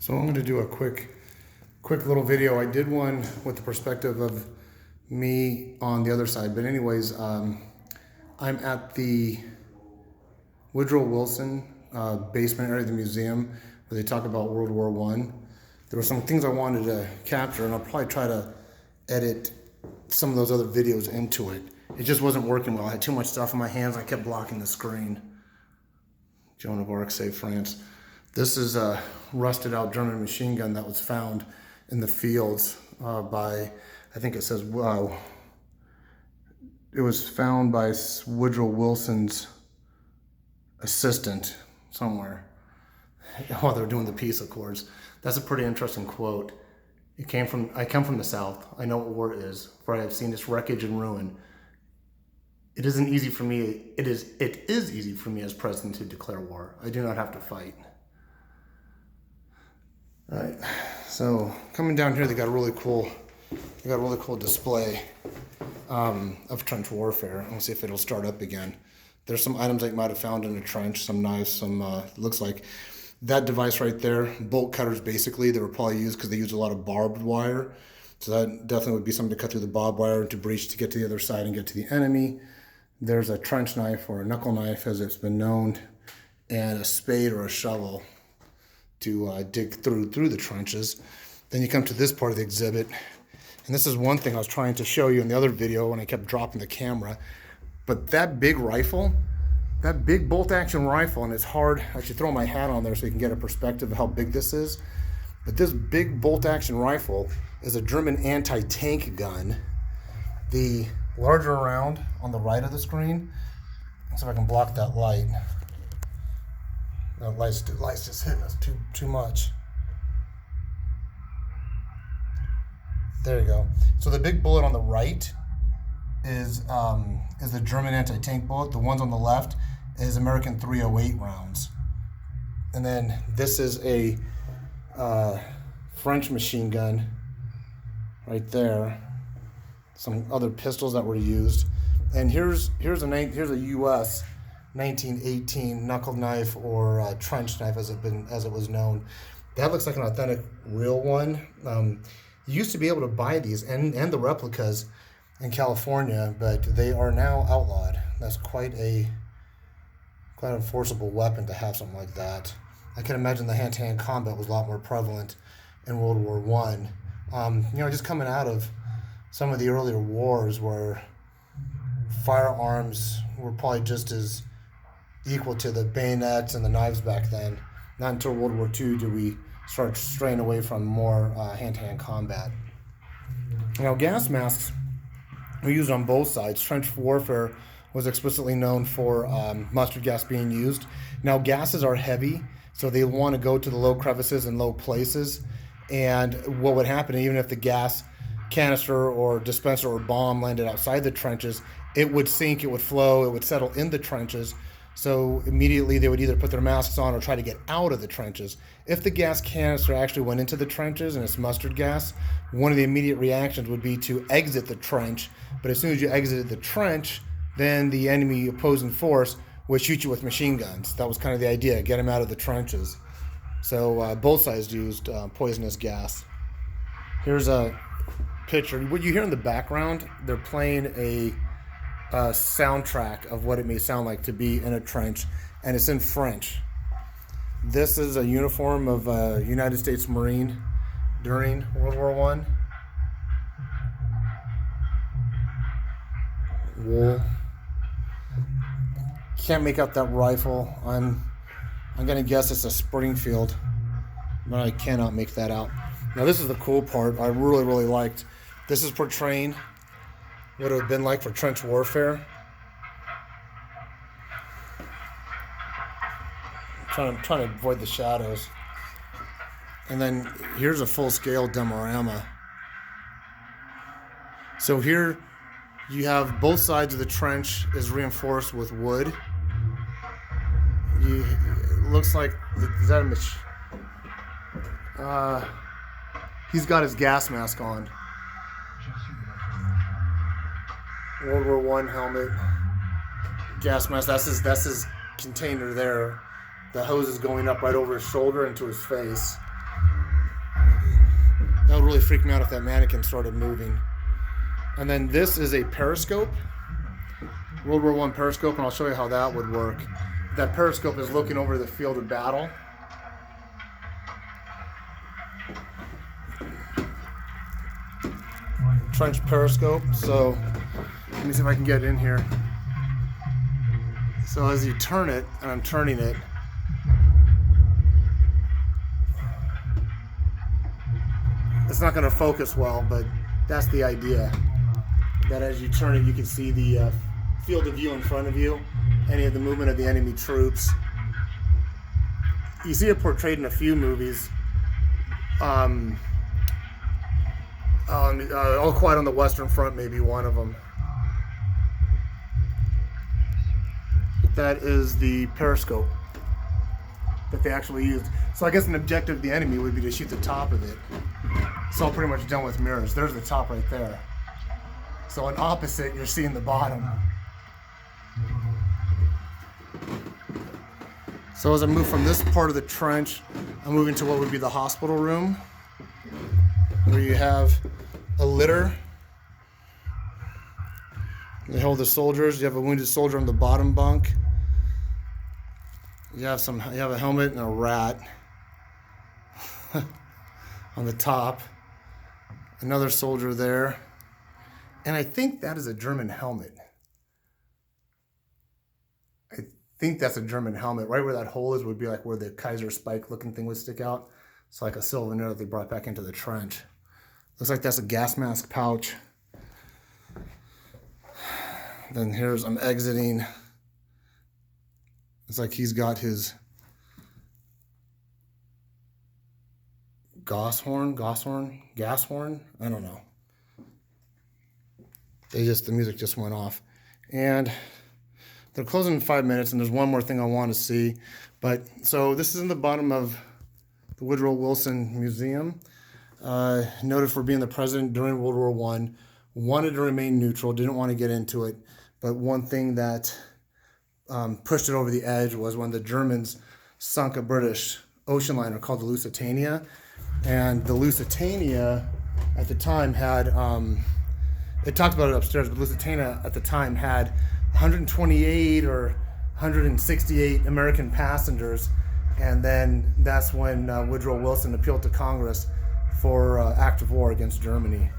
So I'm going to do a quick little video. I did one with the perspective of me on the other side, but anyways, I'm at the Woodrow Willison basement area of the museum where they talk about World War I. There were some things I wanted to capture, and I'll probably try to edit some of those other videos into it. It just wasn't working well. I had too much stuff in my hands. I kept blocking the screen. Joan of Arc, save France. This is a rusted out German machine gun that was found in the fields by, I think it says, wow. It was found by Woodrow Wilson's assistant somewhere while they were doing the peace accords. That's a pretty interesting quote. I come from the South. I know what war is, for I have seen its wreckage and ruin. It isn't easy for me. It is easy for me as president to declare war. I do not have to fight. All right. So coming down here, they got a really cool display of trench warfare. Let's see if it'll start up again. There's some items they might have found in a trench, some knives, some looks like that device right there, bolt cutters basically. They were probably used because they use a lot of barbed wire. So that definitely would be something to cut through the barbed wire to breach to get to the other side and get to the enemy. There's a trench knife or a knuckle knife as it's been known, and a spade or a shovel to dig through the trenches. Then you come to this part of the exhibit. And this is one thing I was trying to show you in the other video when I kept dropping the camera. But that big rifle, that big bolt action rifle, and it's hard, I should throw my hat on there so you can get a perspective of how big this is. But this big bolt action rifle is a German anti-tank gun. The larger round on the right of the screen, let's see if I can block that light. That light's just hitting us too much. There you go. So the big bullet on the right is the German anti-tank bullet. The ones on the left is American .308 rounds. And then this is a French machine gun right there. Some other pistols that were used. And here's a U.S. 1918 knuckle knife or trench knife as it was known. That looks like an authentic real one. You used to be able to buy these and the replicas in California, but they are now outlawed. That's quite a forcible weapon to have something like that. I can imagine the hand-to-hand combat was a lot more prevalent in World War I. Just coming out of some of the earlier wars where firearms were probably just as equal to the bayonets and the knives back then. Not until World War II did we start straying away from more hand-to-hand combat. Gas masks were used on both sides. Trench warfare was explicitly known for mustard gas being used. Now, gases are heavy, so they want to go to the low crevices and low places. And what would happen, even if the gas canister or dispenser or bomb landed outside the trenches, it would sink, it would flow, it would settle in the trenches. So immediately they would either put their masks on or try to get out of the trenches. If the gas canister actually went into the trenches and it's mustard gas, one of the immediate reactions would be to exit the trench. But as soon as you exited the trench, then the enemy opposing force would shoot you with machine guns. That was kind of the idea, get them out of the trenches. So both sides used poisonous gas. Here's a picture. What you hear in the background, they're playing a soundtrack of what it may sound like to be in a trench, and it's in French. This is a uniform of a United States Marine during World War I. Wool. Can't make out that rifle. I'm gonna guess it's a Springfield, but I cannot make that out. Now this is the cool part I really liked. This is portraying what it would have been like for trench warfare. I'm trying to avoid the shadows. And then here's a full-scale demorama. So here you have both sides of the trench is reinforced with wood. It looks like, is that a machine? He's got his gas mask on. World War I helmet, gas mask. That's his container there. The hose is going up right over his shoulder into his face. would really freak me out if that mannequin started moving. And then this is a periscope, World War I periscope, and I'll show you how that would work. That periscope is looking over the field of battle. Trench periscope. So let me see if I can get it in here. So as you turn it, and I'm turning it, it's not going to focus well, but that's the idea. That as you turn it, you can see the field of view in front of you, any of the movement of the enemy troops. You see it portrayed in a few movies. All Quiet on the Western Front may be one of them. That is the periscope that they actually used. So I guess an objective of the enemy would be to shoot the top of it. It's all pretty much done with mirrors. There's the top right there. So on opposite, you're seeing the bottom. So as I move from this part of the trench, I'm moving to what would be the hospital room, where you have a litter. They hold the soldiers. You have a wounded soldier on the bottom bunk. You have a helmet and a rat on the top. Another soldier there. And I think that is a German helmet. I think that's a German helmet. Right where that hole is would be like where the Kaiser spike looking thing would stick out. It's like a souvenir that they brought back into the trench. Looks like that's a gas mask pouch. Then I'm exiting. It's like he's got his gas horn, I don't know. The music just went off. And they're closing in 5 minutes, and there's one more thing I want to see. But so this is in the bottom of the Woodrow Wilson Museum. Noted for being the president during World War I, wanted to remain neutral, didn't want to get into it. But one thing that pushed it over the edge was when the Germans sunk a British ocean liner called the Lusitania. And the Lusitania at the time had, it talked about it upstairs, but Lusitania at the time had 128 or 168 American passengers. And then that's when Woodrow Wilson appealed to Congress for act of war against Germany.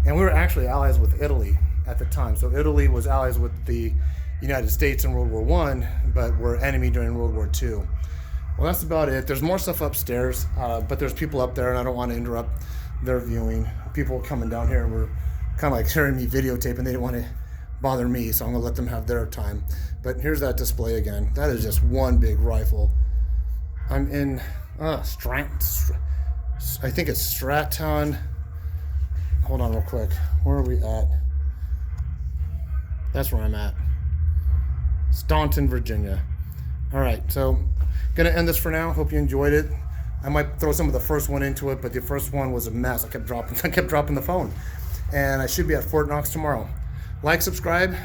And we were actually allies with Italy at the time. So Italy was allies with the United States in World War I, but were enemy during World War II. Well, that's about it. There's more stuff upstairs, but there's people up there, and I don't want to interrupt their viewing. People coming down here were kind of like hearing me videotape, and they didn't want to bother me, so I'm going to let them have their time. But here's that display again. That is just one big rifle. I'm in I think it's Stratton. Hold on real quick. Where are we at? That's where I'm at. Staunton, Virginia. All right, so gonna end this for now. Hope you enjoyed it. I might throw some of the first one into it, but the first one was a mess. I kept dropping the phone. And I should be at Fort Knox tomorrow. Like, subscribe,